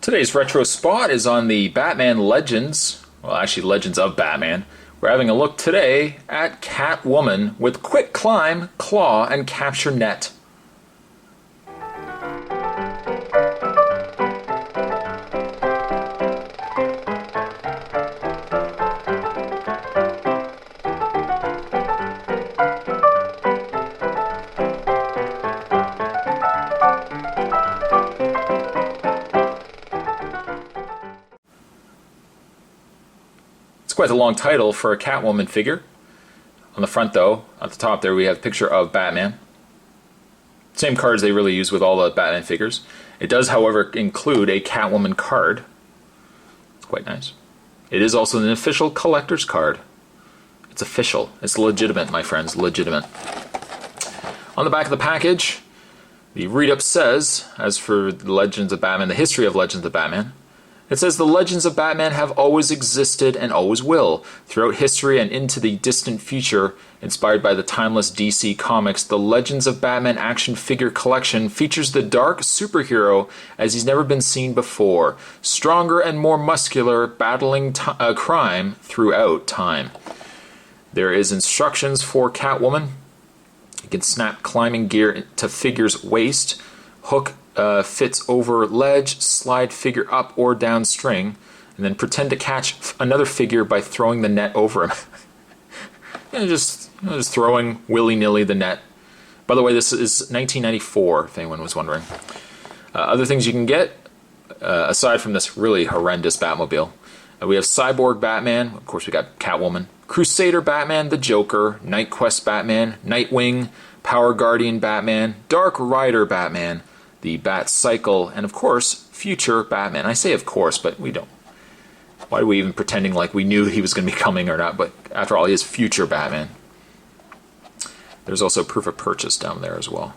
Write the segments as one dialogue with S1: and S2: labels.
S1: Today's retro spot is on the Batman Legends, well actually Legends of Batman. We're having a look today at Catwoman with Quick Climb, Claw, and Capture Net. Quite a long title for a Catwoman figure. On the front though, at the top there we have a picture of Batman. Same cards they really use with all the Batman figures. It does however include a Catwoman card. It's quite nice. It is also an official collector's card. It's official. It's legitimate, my friends, legitimate. On the back of the package, the read-up says, as for the Legends of Batman, the history of Legends of Batman, it says the Legends of Batman have always existed and always will. Throughout history and into the distant future, inspired by the timeless DC comics, the Legends of Batman action figure collection features the dark superhero as he's never been seen before, stronger and more muscular, battling crime throughout time. There is instructions for Catwoman. You can snap climbing gear to figure's waist, hook fits over ledge, slide figure up or down string, and then pretend to catch another figure by throwing the net over him. just throwing willy-nilly the net. By the way, this is 1994, if anyone was wondering. Other things you can get, aside from this really horrendous Batmobile, we have Cyborg Batman, of course we got Catwoman, Crusader Batman, the Joker, Night Quest Batman, Nightwing, Power Guardian Batman, Dark Rider Batman, the Bat Cycle, and of course, future Batman. I say of course, but we don't. Why are we even pretending like we knew he was going to be coming or not? But after all, he is future Batman. There's also proof of purchase down there as well,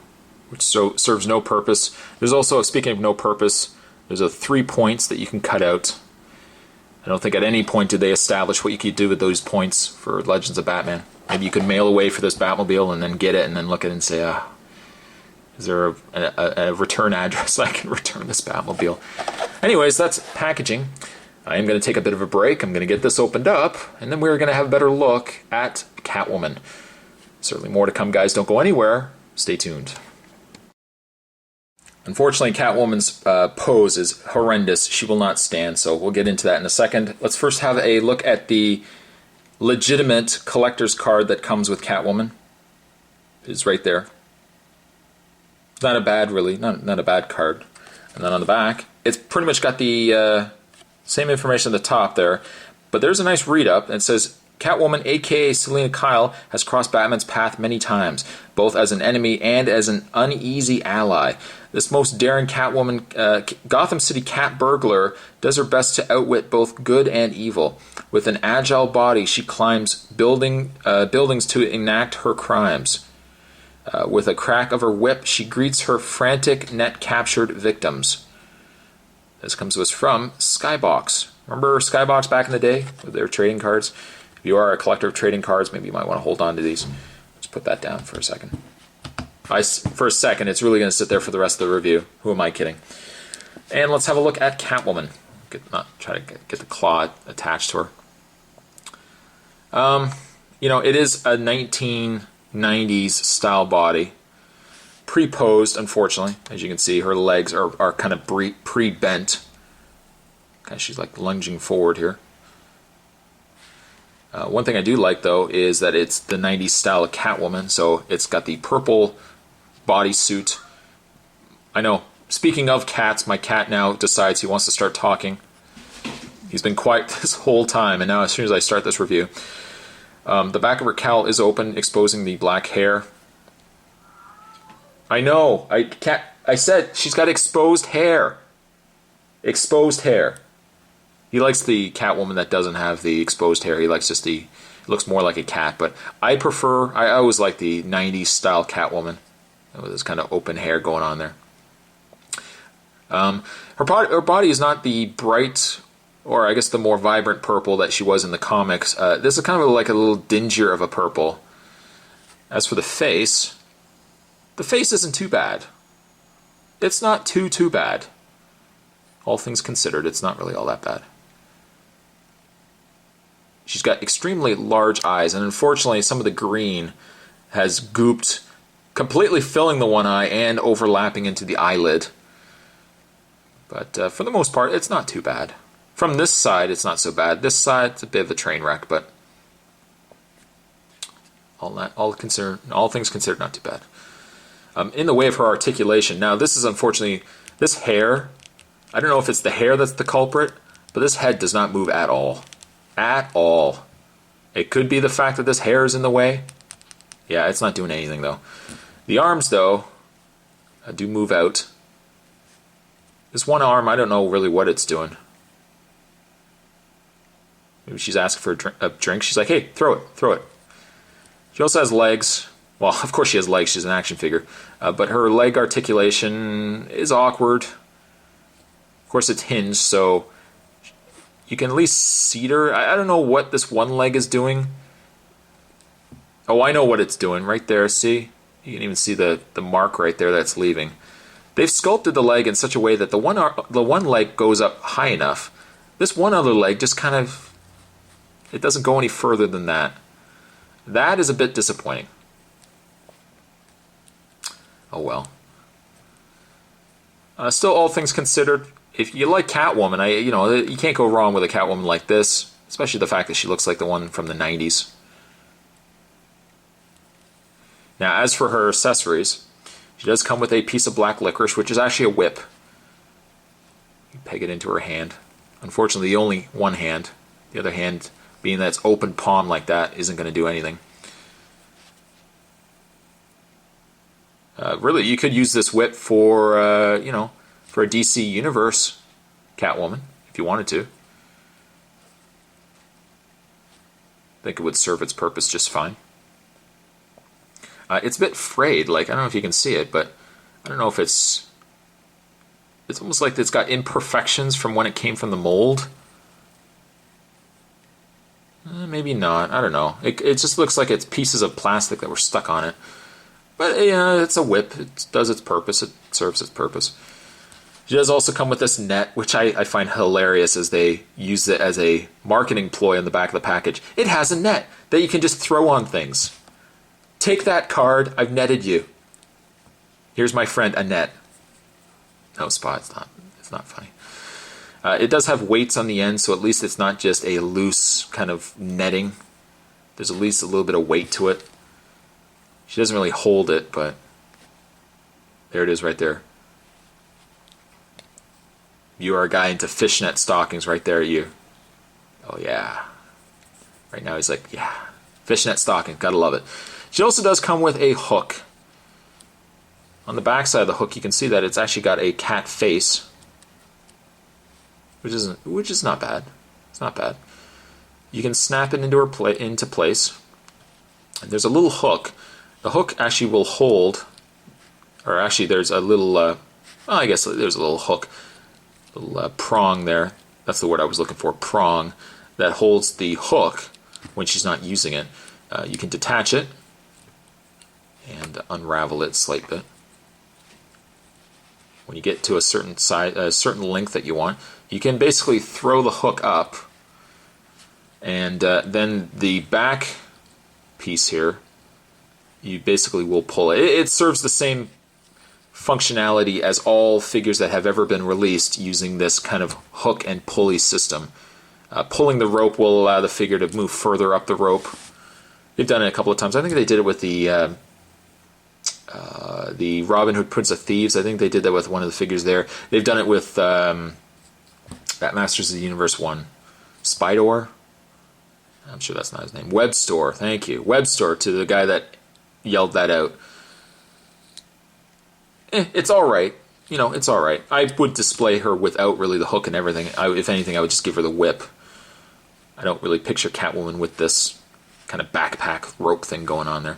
S1: which serves no purpose. There's also, speaking of no purpose, there's 3 points that you can cut out. I don't think at any point did they establish what you could do with those points for Legends of Batman. Maybe you could mail away for this Batmobile and then get it and then look at it and say, is there a return address I can return this Batmobile? Anyways, that's packaging. I am going to take a bit of a break. I'm going to get this opened up, and then we're going to have a better look at Catwoman. Certainly more to come, guys. Don't go anywhere. Stay tuned. Unfortunately, Catwoman's pose is horrendous. She will not stand, so we'll get into that in a second. Let's first have a look at the legitimate collector's card that comes with Catwoman. It is right there. Not a bad, really, not a bad card. And then on the back, it's pretty much got the same information at the top there, but there's a nice read-up. It says, Catwoman, aka Selina Kyle, has crossed Batman's path many times, both as an enemy and as an uneasy ally. This most daring Catwoman, Gotham City cat burglar, does her best to outwit both good and evil. With an agile body, she climbs buildings to enact her crimes. With a crack of her whip, she greets her frantic net-captured victims. This comes to us from Skybox. Remember Skybox back in the day with their trading cards? If you are a collector of trading cards, maybe you might want to hold on to these. Let's put that down for a second. For a second, it's really going to sit there for the rest of the review. Who am I kidding? And let's have a look at Catwoman. Try to get the claw attached to her. It is a 1990s style body. Pre-posed, unfortunately. As you can see, her legs are kind of pre-bent. She's like lunging forward here. One thing I do like, though, is that it's the 90s style of Catwoman, so it's got the purple bodysuit. I know, speaking of cats, my cat now decides he wants to start talking. He's been quiet this whole time, and now as soon as I start this review, the back of her cowl is open, exposing the black hair. I know, I said she's got exposed hair. Exposed hair. He likes the Catwoman that doesn't have the exposed hair. He likes just it looks more like a cat, but I always like the 90s style Catwoman with this kind of open hair going on there. Her body is not the bright, or I guess the more vibrant purple that she was in the comics. This is kind of like a little dingier of a purple. As for the face isn't too bad. It's not too bad. All things considered, it's not really all that bad. She's got extremely large eyes, and unfortunately some of the green has gooped, completely filling the one eye and overlapping into the eyelid. But for the most part, it's not too bad. From this side, it's not so bad. This side, it's a bit of a train wreck, but all things considered, not too bad. In the way of her articulation, now this is unfortunately, this hair, I don't know if it's the hair that's the culprit, but this head does not move at all. At all. It could be the fact that this hair is in the way. Yeah, it's not doing anything though. The arms though, do move out. This one arm, I don't know really what it's doing. Maybe she's asking for a drink. She's like, hey, throw it. She also has legs. Well, of course she has legs. She's an action figure. But her leg articulation is awkward. Of course it's hinged, so you can at least seat her. I don't know what this one leg is doing. Oh, I know what it's doing. Right there, see? You can even see the mark right there that's leaving. They've sculpted the leg in such a way that the one leg goes up high enough. This one other leg just kind of, it doesn't go any further than that. That is a bit disappointing. Oh well. Still, all things considered, if you like Catwoman, you can't go wrong with a Catwoman like this, especially the fact that she looks like the one from the 90s. Now, as for her accessories, she does come with a piece of black licorice, which is actually a whip. You peg it into her hand. Unfortunately, the only one hand. The other hand, being that it's open palm like that, isn't going to do anything. Really, you could use this whip for, for a DC Universe Catwoman, if you wanted to. I think it would serve its purpose just fine. It's a bit frayed, I don't know if you can see it, but I don't know if it's almost like it's got imperfections from when it came from the mold. Maybe not, I don't know. It just looks like it's pieces of plastic that were stuck on it. But, it's a whip. It does its purpose. It serves its purpose. She does also come with this net, which I find hilarious as they use it as a marketing ploy on the back of the package. It has a net that you can just throw on things. Take that card, I've netted you. Here's my friend, Annette. No, Spot, it's not funny. It does have weights on the end, so at least it's not just a loose kind of netting. There's at least a little bit of weight to it. She doesn't really hold it, but there it is right there. You are a guy into fishnet stockings right there, you. Oh, yeah. Right now he's like, yeah, fishnet stocking, gotta love it. She also does come with a hook. On the back side of the hook, you can see that it's actually got a cat face, which is not bad. It's not bad. You can snap it into place. And there's a little hook. The hook actually will hold, or actually there's a little, I guess there's a little hook, little prong there. That's the word I was looking for, prong, that holds the hook when she's not using it. You can detach it and unravel it slight bit. When you get to a certain size, a certain length that you want, you can basically throw the hook up, and then the back piece here, you basically will pull it. It serves the same functionality as all figures that have ever been released using this kind of hook and pulley system. Pulling the rope will allow the figure to move further up the rope. They've done it a couple of times. I think they did it with the Robin Hood Prince of Thieves. I think they did that with one of the figures there. They've done it with that Masters of the Universe one. Spydor? I'm sure that's not his name. Webstore, thank you. Webstore, to the guy that yelled that out. It's alright. It's alright. I would display her without really the hook and everything. If anything, I would just give her the whip. I don't really picture Catwoman with this kind of backpack rope thing going on there.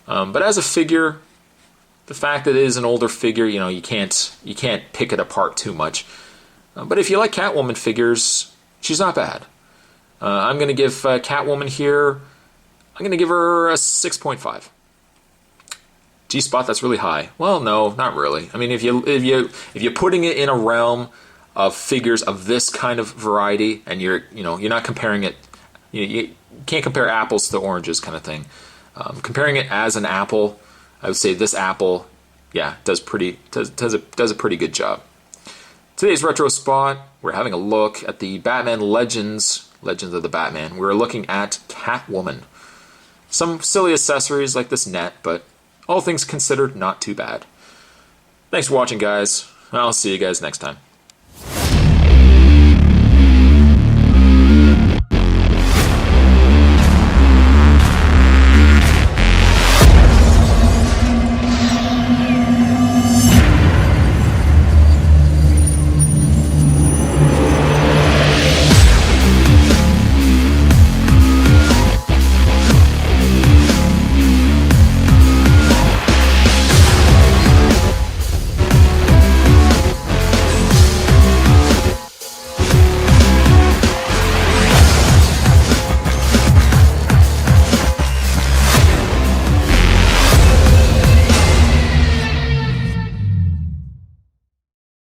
S1: But as a figure, the fact that it is an older figure, you can't pick it apart too much. But if you like Catwoman figures, she's not bad. I'm going to give Catwoman here, I'm going to give her a 6.5. G-spot, that's really high. Well, no, not really. I mean, if you're putting it in a realm of figures of this kind of variety, and you're not comparing it. You can't compare apples to oranges, kind of thing. Comparing it as an apple, I would say this apple, yeah, does a pretty good job. Today's retro spot, we're having a look at the Batman Legends of the Batman. We're looking at Catwoman. Some silly accessories like this net, but all things considered, not too bad. Thanks for watching, guys. I'll see you guys next time.